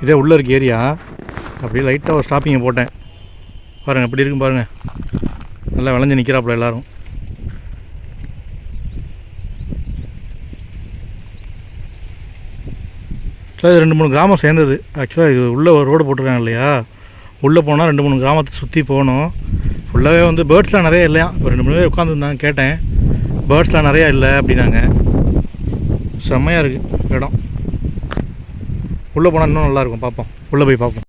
இதே உள்ளே இருக்க ஏரியா. அப்படியே லைட்டாக ஒரு ஸ்டாப்பிங்கை போட்டேன். பாருங்கள் எப்படி இருக்குன்னு பாருங்கள். நல்லா விளைஞ்சி நிற்கிறாப்புல எல்லோரும். ஆக்சுவலாக இது 2-3 கிராமம் சேர்ந்தது. ஆக்சுவலாக இது உள்ளே ஒரு ரோடு போட்டிருக்காங்க இல்லையா, உள்ளே போனால் 2-3 கிராமத்தை சுற்றி போகணும். ஃபுல்லாகவே வந்து பேர்ட்ஸ்லாம் நிறையா இல்லையா. இப்போ 2-3 பேர் உட்காந்துருந்தாங்க, கேட்டேன். பேர்ட்ஸ்லாம் நிறையா இல்லை அப்படின்னாங்க. செம்மையாக இருக்குது இடம். உள்ளே போனால் இன்னும் நல்லாயிருக்கும். பார்ப்போம், உள்ளே போய் பார்ப்போம்.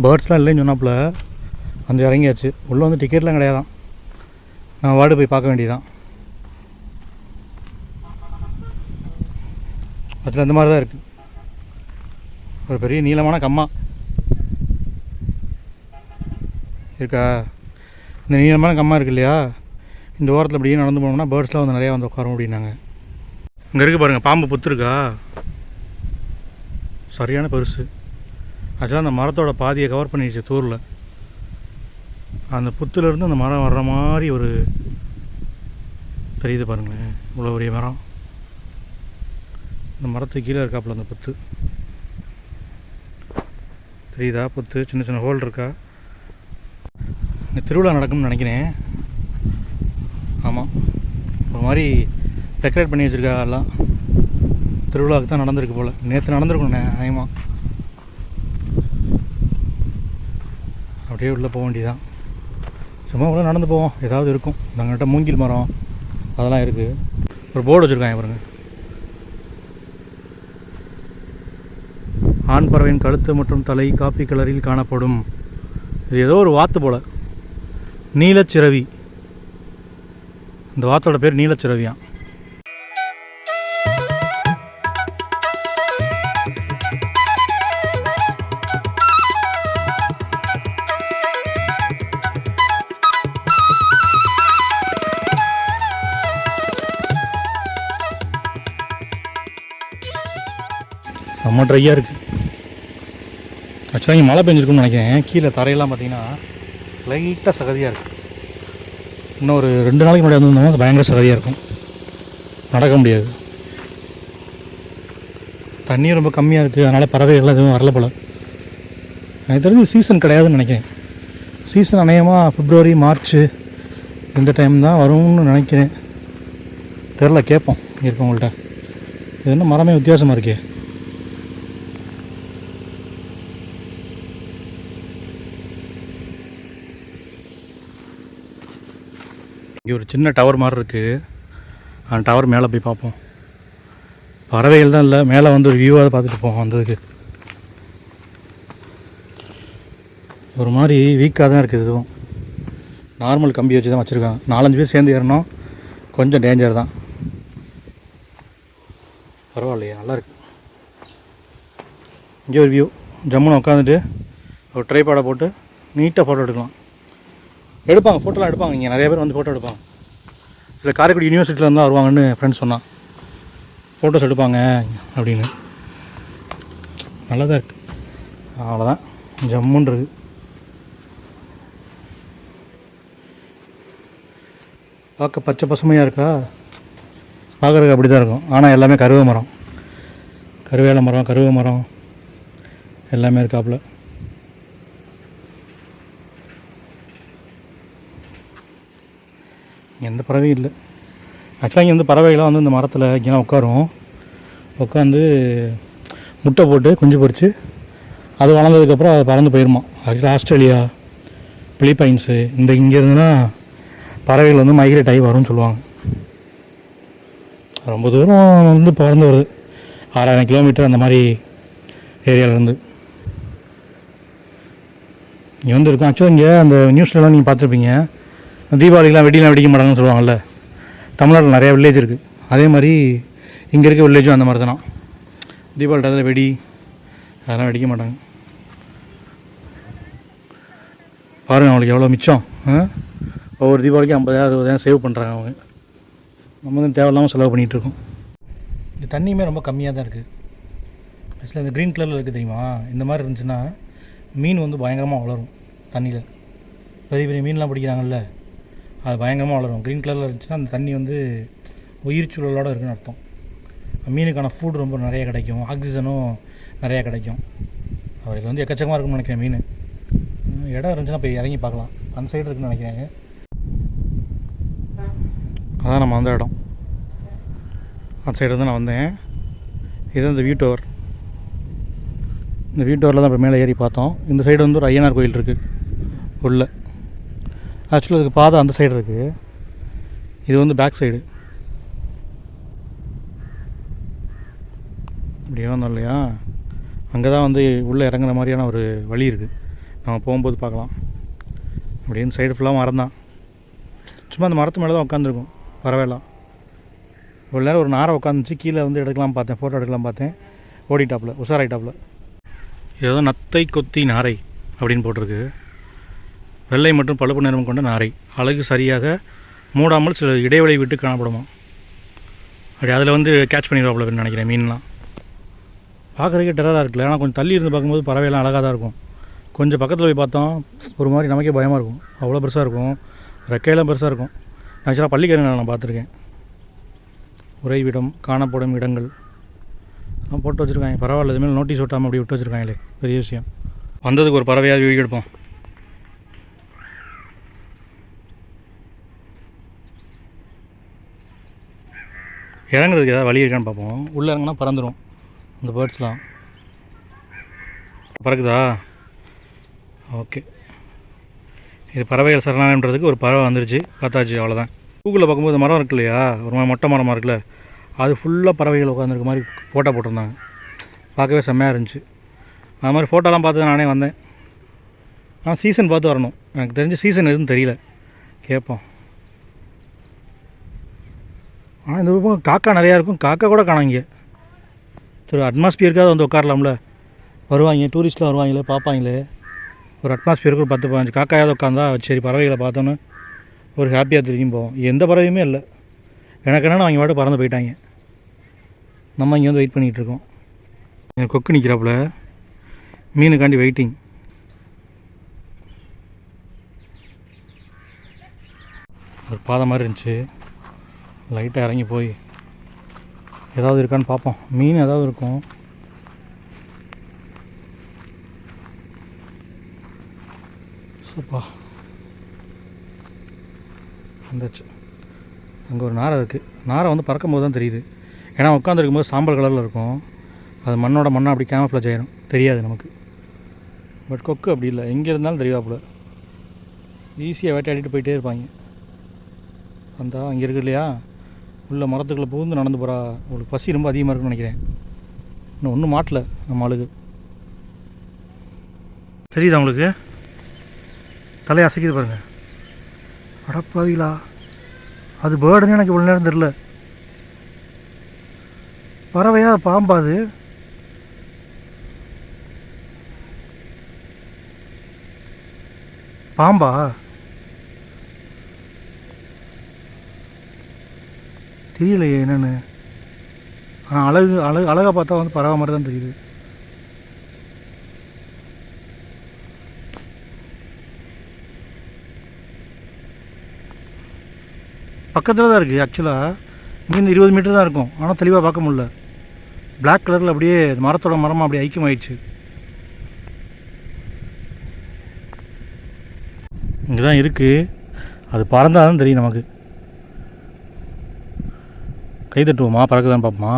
பேர்ட்ஸ்லாம் இல்லைன்னு சொன்னாப்புல வந்து இறங்கியாச்சு. உள்ளே வந்து டிக்கெட்லாம் கிடையாதான். நான் வார்டு போய் பார்க்க வேண்டியதான். அதில் இந்த மாதிரி தான் இருக்குது. ஒரு பெரிய நீளமான கம்மா இருக்கா. இந்த நீளமான கம்மா இருக்கு இல்லையா, இந்த ஓரத்தில் அப்படியே நடந்து போனோம்னா பேர்ட்ஸ்லாம் வந்து நிறையா வந்து உட்காரும் அப்படின்னாங்க. இங்கே இருக்குது பாருங்கள், பாம்பு புத்து இருக்கா, சரியான பெருசு. ஆக்சுவலாக அந்த மரத்தோட பாதியை கவர் பண்ணிடுச்சு தூரில். அந்த புத்துலேருந்து அந்த மரம் வர்ற மாதிரி ஒரு தெரியுது பாருங்களேன். இவ்வளோ பெரிய மரம். இந்த மரத்துக்கு கீழே இருக்காப்புல அந்த புத்து தெரியுதா. புத்து சின்ன சின்ன ஹோல் இருக்கா. இந்த திருவிழா நடக்கும்னு நினைக்கிறேன். ஆமாம், ஒரு மாதிரி டெக்கரேட் பண்ணி வச்சுருக்கா எல்லாம். திருவிழாவுக்கு தான் நடந்திருக்கு போல். நேற்று நடந்திருக்கும் நியாயமாக. அப்படியே உள்ளே போக வேண்டியதான். சும்மா உள்ள நடந்து போவோம், ஏதாவது இருக்கும். நாங்கள்கிட்ட மூங்கில் மரம் அதெல்லாம் இருக்குது. ஒரு போர்டு வச்சுருக்காங்க பாருங்கள். ஆண் பறவையின் கழுத்து மற்றும் தலை காப்பி கலரில் காணப்படும். இது ஏதோ ஒரு வாத்து போல், நீலச்சிறவி. இந்த வாத்தோட பேர் நீலச்சிறவியான். செம்ம ட்ரையாக இருக்குது. ஆக்சுவலாக இங்கே மழை பெஞ்சிருக்குன்னு நினைக்கிறேன். கீழே தரையெல்லாம் பார்த்தீங்கன்னா லைட்டாக சகதியாக இருக்குது. இன்னும் ஒரு 2 நாளைக்கு முன்னாடி வந்திருந்தோம்னா பயங்கர சகதியாக இருக்கும், நடக்க முடியாது. தண்ணியும் ரொம்ப கம்மியாக இருக்குது, அதனால் பறவைகள்லாம் எதுவும் வரல போல். எனக்கு தெரிஞ்சு சீசன் கிடையாதுன்னு நினைக்கிறேன். சீசன் அநேகமாக பிப்ரவரி மார்ச் இந்த டைம் தான் வரும்னு நினைக்கிறேன். தெரில, கேட்போம் இங்கே இருக்கவங்கள்ட்ட. இது என்ன மரமே வித்தியாசமாக இருக்கே. இங்கே ஒரு சின்ன டவர் மாதிரி இருக்குது. அந்த டவர் மேலே போய் பார்ப்போம். பறவைகள் தான் இல்லை, மேலே வந்து ஒரு வியூவாக பார்த்துட்டு போவோம். வந்ததுக்கு ஒரு மாதிரி வீக்காக தான் இருக்குது. இதுவும் நார்மல் கம்பி வச்சு தான் வச்சுருக்காங்க. 4-5 பேர் சேர்ந்து ஏறணும், கொஞ்சம் டேஞ்சர் தான். பரவாயில்லையே, நல்லாயிருக்கு. இங்கே ஒரு வியூ. ஜம்முன்னு உட்காந்துட்டு ஒரு ட்ரைபாடை போட்டு நீட்டாக ஃபோட்டோ எடுக்கலாம். எடுப்பாங்க, ஃபோட்டோலாம் எடுப்பாங்க. இங்கே நிறைய பேர் வந்து ஃபோட்டோ எடுப்பாங்க. இல்லை, காரைக்குடி யூனிவர்சிட்டியில் தான் வருவாங்கன்னு ஃப்ரெண்ட்ஸ் சொன்னான். ஃபோட்டோஸ் எடுப்பாங்க அப்படின்னு. நல்லா தான் இருக்குது. அவ்வளோதான், ஜம்முன்றது. பார்க்க பச்சை பசுமையாக இருக்கா. பார்க்குறதுக்கு அப்படி தான் இருக்கும். ஆனால் எல்லாமே கருவை மரம், கருவேல மரம், கருவை மரம் எல்லாமே இருக்காப்புல. எந்த பறவையும் இல்லை. ஆக்சுவலாக இங்கே வந்து பறவைகளாக வந்து இந்த மரத்தில் இங்கேலாம் உட்காரும். உட்காந்து முட்டை போட்டு குஞ்சு பொரித்து அது வளர்ந்ததுக்கப்புறம் அது பறந்து போயிருமா. ஆக்சுவலாக ஆஸ்திரேலியா, பிலிப்பைன்ஸு இந்த இங்கே இருந்துன்னா பறவைகள் வந்து மைக்ரேட் ஆகி வரும்னு சொல்லுவாங்க. ரொம்ப தூரம் வந்து பறந்து வருது, 6000 கிலோமீட்டர் அந்த மாதிரி ஏரியாவிலேருந்து இங்கே வந்து இருக்கும். ஆக்சுவலாக இங்கே அந்த நியூஸ்லலாம் நீங்கள் பார்த்துருப்பீங்க, தீபாவளிக்கெலாம் வெடிலாம் வெடிக்க மாட்டாங்கன்னு சொல்லுவாங்கள்ல. தமிழ்நாட்டில் நிறையா வில்லேஜ் இருக்குது. அதே மாதிரி இங்கே இருக்க வில்லேஜும் அந்த மாதிரி தானே. தீபாவளி டயத்தில் வெடி அதெல்லாம் வெடிக்க மாட்டாங்க. பாருங்கள் அவங்களுக்கு எவ்வளோ மிச்சம். ஒவ்வொரு தீபாவளிக்கும் 50,000-60,000 சேவ் பண்ணுறாங்க அவங்க. நம்ம தான் தேவையில்லாமல் செலவு பண்ணிகிட்ருக்கோம். இந்த தண்ணியுமே ரொம்ப கம்மியாக தான் இருக்குது. ஆக்சுவலாக இந்த க்ரீன் கலரில் இருக்குது தெரியுமா, இந்த மாதிரி இருந்துச்சுன்னா மீன் வந்து பயங்கரமாக வளரும் தண்ணியில். பெரிய பெரிய மீன்லாம் பிடிக்கிறாங்கல்ல, அது பயங்கரமாக வளரும். க்ரீன் கலரில் இருந்துச்சுன்னா அந்த தண்ணி வந்து உயிர் சூழலோடு இருக்குன்னு அர்த்தம். மீனுக்கான ஃபுட் ரொம்ப நிறைய கிடைக்கும், ஆக்சிஜனும் நிறையா கிடைக்கும். அதில் வந்து எக்கச்சக்கமாக இருக்கும்னு நினைக்கிறேன். மீன் இடம் இருந்துச்சுன்னா போய் இறங்கி பார்க்கலாம். அந்த சைடு இருக்குன்னு நினைக்கிறேங்க. அதான் நம்ம வந்த இடம். அந்த சைடு தான் நான் வந்தேன். இது இந்த வியூ டவர். இந்த வியூ டவரில் தான் இப்போ மேலே ஏறி பார்த்தோம். இந்த சைடு வந்து ஒரு ஐயனார் கோயில் இருக்குது உள்ள. ஆக்சுவலாக அதுக்கு பாதை அந்த சைடு இருக்குது, இது வந்து பேக் சைடு. இப்படியே வந்தோம் இல்லையா, அங்கே தான் வந்து உள்ளே இறங்குற மாதிரியான ஒரு வழி இருக்குது. நம்ம போகும்போது பார்க்கலாம். அப்படின்னு சைடு ஃபுல்லாக மரம் தான். சும்மா அந்த மரத்து மேலே தான் உட்காந்துருக்கும் பறவைலாம். ஒரு நேரம் ஒரு நாரை உட்காந்துச்சு, கீழே வந்து எடுக்கலாம் பார்த்தேன், ஃபோட்டோ எடுக்கலாம் பார்த்தேன். ஓடிட்டாப்பில், உஷாராயிட்டாப்பில். ஏதோ நத்தை கொத்தி நாரை அப்படின்னு போட்டிருக்கு. வெள்ளை மற்றும் பழுப்பு நிறம் கொண்ட நாரை, அழகு சரியாக மூடாமல் சில இடைவெளி விட்டு காணப்படுமா. அப்படி அதில் வந்து கேட்ச் பண்ணிடுவாப்புல அப்படின்னு நினைக்கிறேன். மீன்லாம் பார்க்குறதுக்கே டெரராக இருக்குல்ல. ஆனால் கொஞ்சம் தள்ளி இருந்து பார்க்கும்போது பறவைலாம் அழகாக தான் இருக்கும். கொஞ்சம் பக்கத்தில் போய் பார்த்தோம் ஒரு மாதிரி நமக்கே பயமாக இருக்கும். அவ்வளோ பெருசாக இருக்கும், ரெக்கையெல்லாம் பெருசாக இருக்கும். ஆக்சுவலாக பள்ளிக்கரணை நான் பார்த்துருக்கேன். உறைவிடம், காணப்படும் இடங்கள் போட்டு வச்சுருக்காங்க. பரவாயில்ல, இதுமாதிரி நோட்டீஸ் ஒட்டாமல் அப்படி விட்டு வச்சுருக்காங்களே, பெரிய விஷயம். வந்ததுக்கு ஒரு பறவையாக வீடியோ எடுப்போம். இறங்குறதுக்கு ஏதாவது வழி இருக்கான்னு பார்ப்போம். உள்ளே இறங்கினா பறந்துடும் இந்த பேர்ட்ஸ்லாம். பறக்குதா? ஓகே. இது பறவைகள் சரணாலயம்ன்றதுக்கு ஒரு பறவை வந்துருச்சு, பார்த்தாச்சு, அவ்வளோதான். கூகுளில் பார்க்கும்போது மரம் இருக்கு இல்லையா, ஒரு மாதிரி மொட்டை மரமாக இருக்குல்ல, அது ஃபுல்லாக பறவைகள் உட்காந்துருக்க மாதிரி ஃபோட்டோ போட்டிருந்தாங்க. பார்க்கவே செம்மையாக இருந்துச்சு. அது மாதிரி ஃபோட்டோலாம் பார்த்து நானே வந்தேன். ஆனால் சீசன் பார்த்து வரணும். எனக்கு தெரிஞ்ச சீசன் எதுவும் தெரியல, கேட்போம். ஆனால் இந்த பக்கம் காக்கா நிறையா இருக்கும். காக்கா கூட காணோம் இங்கே. சரி, அட்மாஸ்பியருக்காவது வந்து உட்காரலாம்ல. வருவாங்க டூரிஸ்ட்லாம் வருவாங்களே, பார்ப்பாங்களே. ஒரு அட்மாஸ்பியருக்கு ஒரு 10-15 காக்காயாவது உட்காந்தா சரி, பறவைகளை பார்த்தோன்னு ஒரு ஹாப்பியாக திரும்பி போவோம். எந்த பறவையுமே இல்லை. எனக்கு என்னென்னா அவங்க பாட்டு பறந்து போயிட்டாங்க. நம்ம இங்கே வந்து வெயிட் பண்ணிகிட்ருக்கோம். கொக்கு நிற்கிறாப்புல, மீனுக்காண்டி வெயிட்டிங். ஒரு பாதை மாதிரி இருந்துச்சு, லைட்டாக இறங்கி போய் ஏதாவது இருக்கான்னு பார்ப்போம். மீன் ஏதாவது இருக்கும். சூப்பா வந்துச்சு. அங்கே ஒரு நாரை இருக்குது. நாரை வந்து பறக்கும் போது தான் தெரியுது. ஏன்னா உட்காந்துருக்கும் போது சாம்பல் கலரில் இருக்கும். அது மண்ணோட மண்ணாக அப்படி கேமஃப்ளேஜ் ஆயிரும், தெரியாது நமக்கு. பட் கொக்கு அப்படி இல்லை, எங்கே இருந்தாலும் தெரியாப்புல. ஈஸியாக வேட்டையாடிட்டு போயிட்டே இருப்பாங்க. அந்த அங்கே இருக்குது இல்லையா, உள்ள மரத்துக்குள்ளே புகுந்து நடந்து போகிறா. அவளுக்கு பசி ரொம்ப அதிகமாக இருக்குன்னு நினைக்கிறேன். இன்னும் ஒன்றும் மாட்டல நம்ம ஆளுக்கு. தெரியுதா உங்களுக்கு? தலையை அசைக்குது பாருங்கள். அடப்பாவிலா, அது பேர்டுன்னு எனக்கு இவ்வளோ நேரம் தெரில. பறவையா பாம்பா? அது பாம்பா? தெரியலையே என்னென்னு. ஆனால் அழகாக பார்த்தா வந்து பறவை மாதிரி தான் தெரியுது. பக்கத்தில் தான் இருக்குது. ஆக்சுவலாக இங்கேருந்து 20 மீட்டர் தான் இருக்கும். ஆனால் தெளிவாக பார்க்க முடியல. பிளாக் கலரில் அப்படியே மரத்தோட மரமாக அப்படியே ஐக்கியமாயிடுச்சு. இங்கே தான் இருக்குது. அது பறந்தால் தான் தெரியும் நமக்கு. கை தட்டுவோமா, பறக்குதான்னு பார்ப்போமா?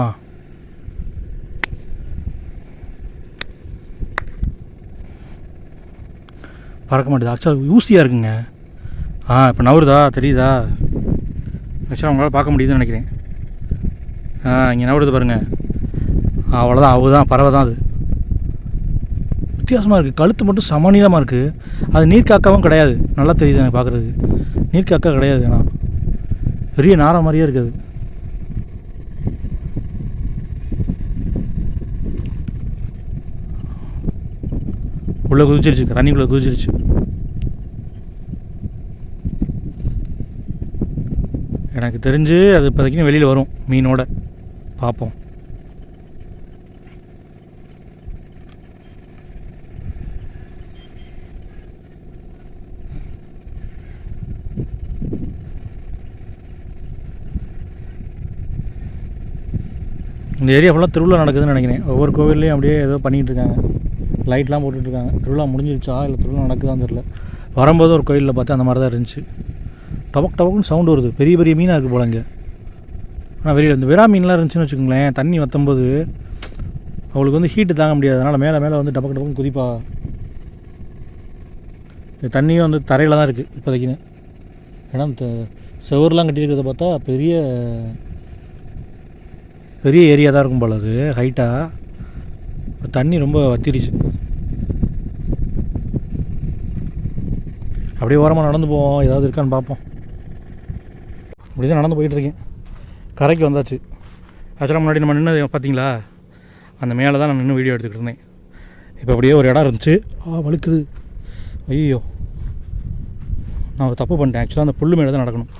பறக்க மாட்டேது. ஆக்சுவலாக ஊசியாக இருக்குங்க. இப்போ நவருதா, தெரியுதா? ஆக்சுவலாக உங்களால் பார்க்க முடியுதுன்னு நினைக்கிறேன். இங்கே நவருது பாருங்கள். அவ்வளோதான், அவ்வளோதான், பறவை தான் அது. வித்தியாசமாக இருக்குது. கழுத்து மட்டும் சமநீளமாக இருக்குது. அது நீர்க்காக்காவும் கிடையாது. நல்லா தெரியுது எனக்கு பார்க்குறதுக்கு. நீர்க்காக்கா கிடையாது. ஆனால் பெரிய நாரை மாதிரியே இருக்குது. உள்ளே குதிச்சிருச்சு, தண்ணிக்குள்ளே குதிச்சிருச்சு. எனக்கு தெரிஞ்சு அது இப்போதைக்கு வெளியில் வரும் மீனோட. பார்ப்போம். இந்த ஏரியா ஃபுல்லாக திருவிழா நடக்குதுன்னு நினைக்கிறேன். ஒவ்வொரு கோவில்லையும் அப்படியே ஏதோ பண்ணிகிட்டு இருக்காங்க, லைட்லாம் போட்டுட்ருக்காங்க. திருவிழா முடிஞ்சிருச்சா இல்லை திருவிழா நடக்குதான்னு தெரில. வரும்போது ஒரு கோயிலில் பார்த்தா அந்த மாதிரி தான் இருந்துச்சு. டபக் டபக்குன்னு சவுண்டு வருது. பெரிய பெரிய மீனாக இருக்குது போல இங்கே. ஆனால் வெளியில் இந்த விரா மீன்லாம் இருந்துச்சுன்னு வச்சுக்கோங்களேன், தண்ணி வற்றும்போது அவளுக்கு வந்து ஹீட்டு தாங்க முடியாது. அதனால் மேலே மேலே வந்து டபக்கு டபக்குன்னு குதிப்பா. இந்த தண்ணியும் வந்து தரையில் தான் இருக்குது இப்போதைக்குன்னு. ஏன்னா இந்த செவர்லாம் கட்டியிருக்கிறத பார்த்தா பெரிய பெரிய ஏரியா தான் இருக்கும் போல். அது ஹைட்டாக இப்போ தண்ணி ரொம்ப வத்திருச்சு. அப்படியே ஓரமாக நடந்து போவோம், ஏதாவது இருக்கான்னு பார்ப்போம். அப்படி தான் நடந்து போயிட்டுருக்கேன். கரைக்கு வந்தாச்சு. ஆக்சுவலாக முன்னாடி நம்ம நின்று பார்த்தீங்களா, அந்த மேலே தான் நான் நின்று வீடியோ எடுத்துக்கிட்டு இருந்தேன். இப்போ அப்படியே ஒரு இடம் இருந்துச்சு. வழுக்குது. ஐயோ, நான் ஒரு தப்பு பண்ணிட்டேன். ஆக்சுவலாக அந்த புல் மேலே தான் நடக்கணும்.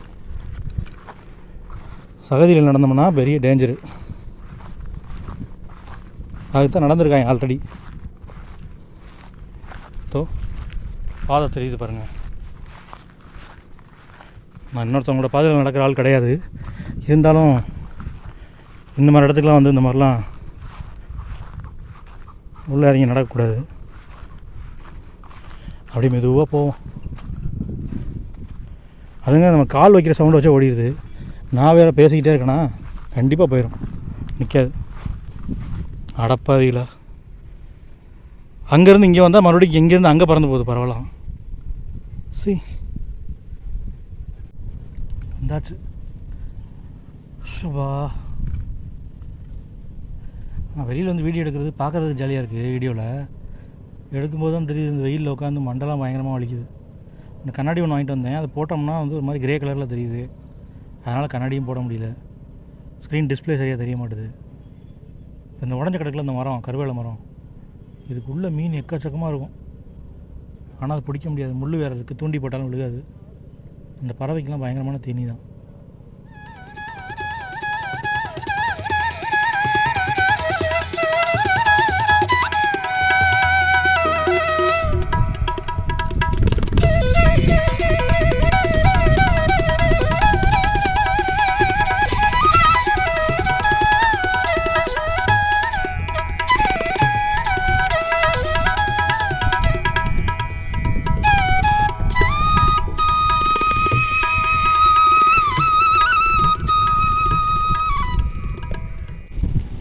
சகதியில் நடந்தோம்னா பெரிய டேஞ்சரு. அதுக்கு தான் நடந்திருக்காங்க ஆல்ரெடி. பாதை தெரியுது பாருங்கள். நான் இன்னொருத்தவங்களோட பாதையில் நடக்கிற ஆள் கிடையாது. இருந்தாலும் இந்த மாதிரி இடத்துக்குலாம் வந்து இந்த மாதிரிலாம் உள்ளே இறங்கி நடக்கக்கூடாது. அப்படியே மெதுவாக போவோம். அதுங்க நம்ம கால் வைக்கிற சவுண்டு வச்சா ஓடிடுது. நான் வேறு பேசிக்கிட்டே இருக்கேனா கண்டிப்பாக போயிடும், நிற்காது. அடப்பாதிகளா, அங்கேருந்து இங்கே வந்தால் மறுபடியும் இங்கேருந்து அங்கே பறந்து போகுது. பரவாயில்ல. வந்தாச்சு. சுபா, நான் வெளியில் வந்து வீடியோ எடுக்கிறது பார்க்குறதுக்கு ஜாலியாக இருக்குது. வீடியோவில் எடுக்கும்போது தான் தெரியுது, இந்த வெயிலில் உட்காந்து மண்டலாம் பயங்கரமாக வலிக்குது. இந்த கண்ணாடி ஒன்று வாங்கிட்டு வந்தேன். அதை போட்டோம்னா வந்து ஒரு மாதிரி கிரே கலரில் தெரியுது. அதனால் கண்ணாடியும் போட முடியல. ஸ்க்ரீன் டிஸ்பிளே சரியாக தெரிய மாட்டுது. இந்த உடஞ்ச கிடக்கில் இந்த மரம், கருவேல மரம், இதுக்குள்ளே மீன் எக்கச்சக்கமாக இருக்கும். ஆனால் அது பிடிக்க முடியாது, முள் வேறு இருக்குது. தூண்டி போட்டாலும் விழுகாது. இந்த பறவைக்கெலாம் பயங்கரமான தீனி தான்.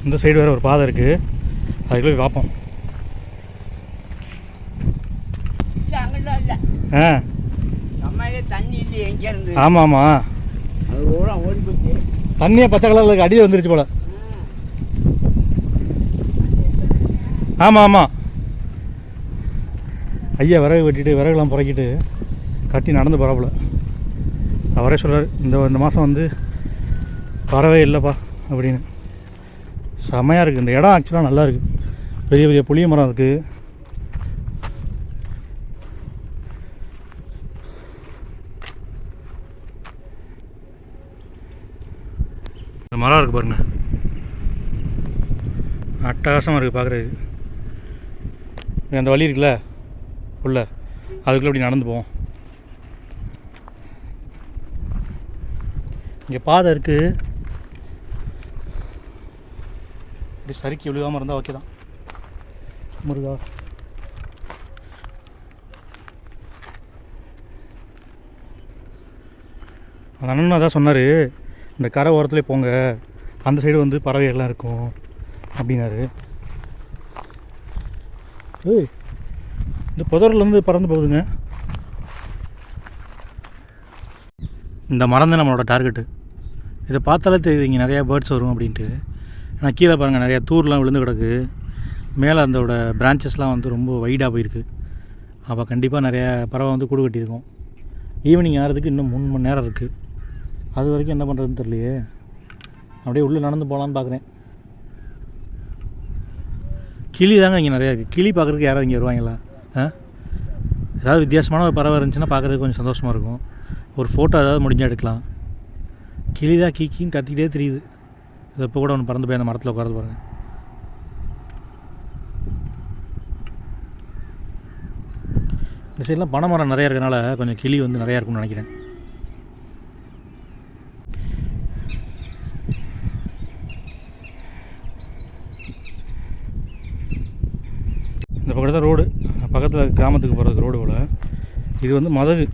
இந்த சைடு வேறு ஒரு பாதை இருக்குது, அதுக்குள்ளே காப்போம். ஆமாம் ஆமாம், தண்ணியே பச்சை கலரில் இருக்குது. அடியில் வந்துருச்சு போல. ஆமாம் ஆமாம். ஐயா விறகு வெட்டிட்டு விறகுலாம் புறக்கிட்டு கட்டி நடந்து போகிறாப்புல. அவரே சொல்கிறார், இந்த மாதம் வந்து பறவை இல்லைப்பா அப்படின்னு. செமையாக இருக்குது இந்த இடம். ஆக்சுவலாக நல்லா இருக்குது. பெரிய பெரிய புளிய மரம் இருக்குது. இந்த மரம் இருக்குது பாருங்கள், அட்டகாசமாக இருக்குது பார்க்குறதுக்கு. அந்த வழி இருக்குல்ல உள்ள, அதுக்குள்ளே அப்படி நடந்து போவோம். இங்கே பாதை இருக்குது. இப்படி சறுக்கி விழுகாமல் இருந்தால் ஓகே தான். முருகா, அந்த அண்ணன் அதான் சொன்னார், இந்த கரை ஓரத்துலேயே போங்க, அந்த சைடு வந்து பறவைகள்லாம் இருக்கும் அப்படின்னாரு. ஏய், இந்த புதர்லேருந்து பறந்து போகுதுங்க. இந்த மரம் தான் நம்மளோட டார்கெட்டு. இதை பார்த்தாலே தெரியுது இங்கே நிறையா பேர்ட்ஸ் வரும் அப்படின்ட்டு. ஆனால் கீழே பாருங்கள், நிறையா தூர்லாம் விழுந்து கிடக்கு. மேலே அதோட பிரான்ச்சஸ்லாம் வந்து ரொம்ப வைடாக போயிருக்கு. அப்போ கண்டிப்பாக நிறையா பறவை வந்து கூடு கட்டியிருக்கோம். ஈவினிங் ஆகிறதுக்கு இன்னும் 3 மணி நேரம் இருக்குது. அது வரைக்கும் என்ன பண்ணுறதுன்னு தெரியலையே. அப்படியே உள்ளே நடந்து போகலான்னு பார்க்குறேன். கிளி தாங்க இங்கே நிறையா இருக்குது. கிளி பார்க்குறதுக்கு யாராவது இங்கே வருவாங்களா? ஏதாவது வித்தியாசமான ஒரு பறவை இருந்துச்சுன்னா பார்க்குறதுக்கு கொஞ்சம் சந்தோஷமாக இருக்கும். ஒரு ஃபோட்டோ ஏதாவது முடிஞ்சால் எடுக்கலாம். கிளி தான் கீக்கின்னு கத்திக்கிட்டே தெரியுது. அது இப்போ கூட ஒன்று பறந்து போய் அந்த மரத்தில் உட்காரது பாருங்கள். இந்த சைடெலாம் பனை மரம் நிறையா இருக்கிறனால கொஞ்சம் கிளி வந்து நிறையா இருக்கும்னு நினைக்கிறேன். பக்கத்தில் கிராமத்துக்கு போகிறதுக்கு ரோடு போல். இது வந்து மதகு.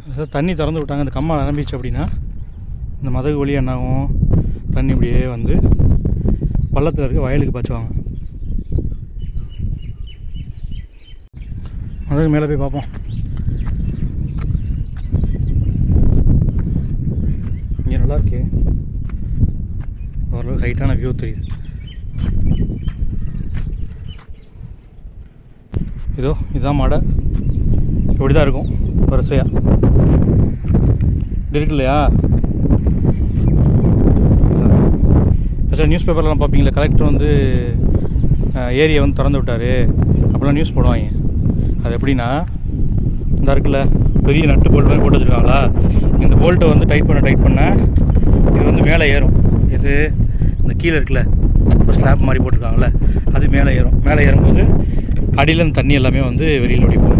அதாவது தண்ணி திறந்து விட்டாங்க, அந்த கம்மா நிரம்பிச்சு அப்படின்னா இந்த மதகு வழியாக என்னாகும், தண்ணி இப்படியே வந்து பள்ளத்தில் இருக்க வயலுக்கு பாய்ச்சுவாங்க. மதகு மேலே போய் பார்ப்போம். இங்கே நல்லா இருக்கே, ஓரளவு ஹைட்டான வியூ தெரியுது. இதோ இதுதான் மாடை, இப்படி தான் இருக்கும் வரிசையாக. இப்படி இருக்கு இல்லையா? ஆக்சுவலாக நியூஸ் பேப்பர்லாம் பார்ப்பீங்களா, கலெக்டர் வந்து ஏரியை வந்து திறந்து விட்டார் அப்படிலாம் நியூஸ் போடுவாங்க. அது எப்படின்னா, இந்த இருக்குல்ல பெரிய நட்டு போல்ட் மாதிரி போட்டு வச்சுருக்காங்களா, இந்த போல்ட்டை வந்து டைட் பண்ண இது வந்து மேலே ஏறும். இது இந்த கீழே இருக்குல்ல ஒரு ஸ்லாப் மாதிரி போட்டிருக்காங்களே, அது மேலே ஏறும். மேலே ஏறும்போது அடியில் இந்த தண்ணி எல்லாமே வந்து வெளியில் ஓடி போகும்.